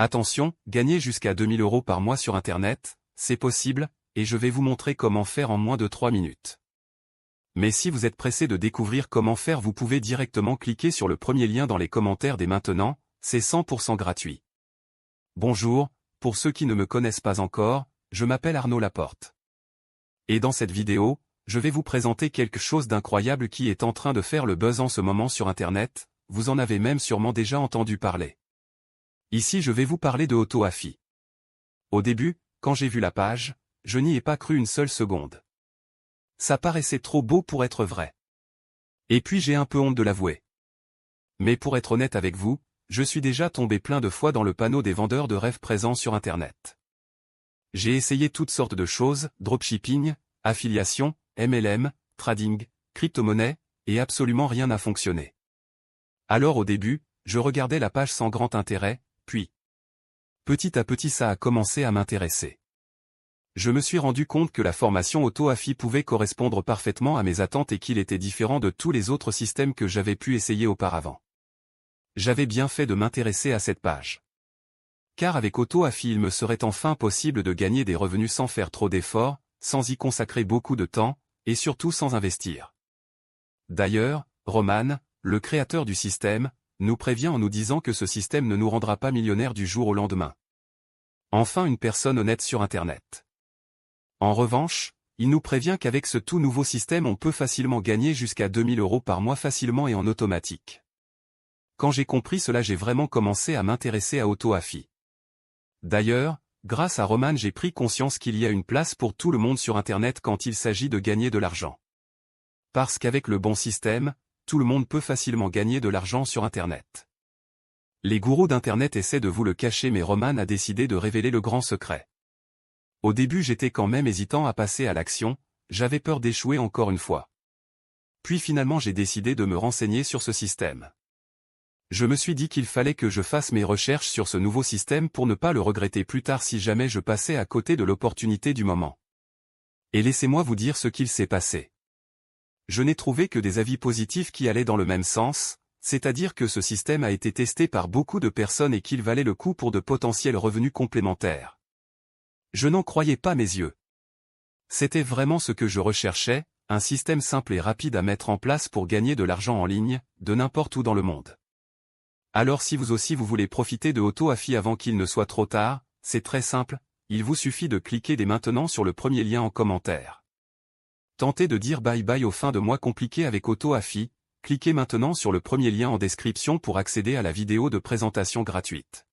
Attention, gagner jusqu'à 2000 € par mois sur Internet, c'est possible, et je vais vous montrer comment faire en moins de 3 minutes. Mais si vous êtes pressé de découvrir comment faire, vous pouvez directement cliquer sur le premier lien dans les commentaires dès maintenant, c'est 100% gratuit. Bonjour, pour ceux qui ne me connaissent pas encore, je m'appelle Arnaud Laporte. Et dans cette vidéo, je vais vous présenter quelque chose d'incroyable qui est en train de faire le buzz en ce moment sur Internet, vous en avez même sûrement déjà entendu parler. Ici je vais vous parler de AutoAfi. Au début, quand j'ai vu la page, je n'y ai pas cru une seule seconde. Ça paraissait trop beau pour être vrai. Et puis j'ai un peu honte de l'avouer. Mais pour être honnête avec vous, je suis déjà tombé plein de fois dans le panneau des vendeurs de rêves présents sur Internet. J'ai essayé toutes sortes de choses, dropshipping, affiliation, MLM, trading, crypto-monnaie, et absolument rien n'a fonctionné. Alors au début, je regardais la page sans grand intérêt, puis petit à petit ça a commencé à m'intéresser. Je me suis rendu compte que la formation AutoAfi pouvait correspondre parfaitement à mes attentes et qu'il était différent de tous les autres systèmes que j'avais pu essayer auparavant. J'avais bien fait de m'intéresser à cette page. Car avec AutoAfi il me serait enfin possible de gagner des revenus sans faire trop d'efforts, sans y consacrer beaucoup de temps, et surtout sans investir. D'ailleurs, Roman, le créateur du système, nous prévient en nous disant que ce système ne nous rendra pas millionnaires du jour au lendemain. Enfin une personne honnête sur Internet. En revanche, il nous prévient qu'avec ce tout nouveau système on peut facilement gagner jusqu'à 2000 € par mois facilement et en automatique. Quand j'ai compris cela j'ai vraiment commencé à m'intéresser à AutoAfi. D'ailleurs, grâce à Roman j'ai pris conscience qu'il y a une place pour tout le monde sur Internet quand il s'agit de gagner de l'argent. Parce qu'avec le bon système, tout le monde peut facilement gagner de l'argent sur Internet. Les gourous d'Internet essaient de vous le cacher mais Roman a décidé de révéler le grand secret. Au début j'étais quand même hésitant à passer à l'action, j'avais peur d'échouer encore une fois. Puis finalement j'ai décidé de me renseigner sur ce système. Je me suis dit qu'il fallait que je fasse mes recherches sur ce nouveau système pour ne pas le regretter plus tard si jamais je passais à côté de l'opportunité du moment. Et laissez-moi vous dire ce qu'il s'est passé. Je n'ai trouvé que des avis positifs qui allaient dans le même sens, c'est-à-dire que ce système a été testé par beaucoup de personnes et qu'il valait le coup pour de potentiels revenus complémentaires. Je n'en croyais pas mes yeux. C'était vraiment ce que je recherchais, un système simple et rapide à mettre en place pour gagner de l'argent en ligne, de n'importe où dans le monde. Alors si vous aussi vous voulez profiter de AutoAfi avant qu'il ne soit trop tard, c'est très simple, il vous suffit de cliquer dès maintenant sur le premier lien en commentaire. Tentez de dire bye bye aux fins de mois compliquées avec AutoAfi, cliquez maintenant sur le premier lien en description pour accéder à la vidéo de présentation gratuite.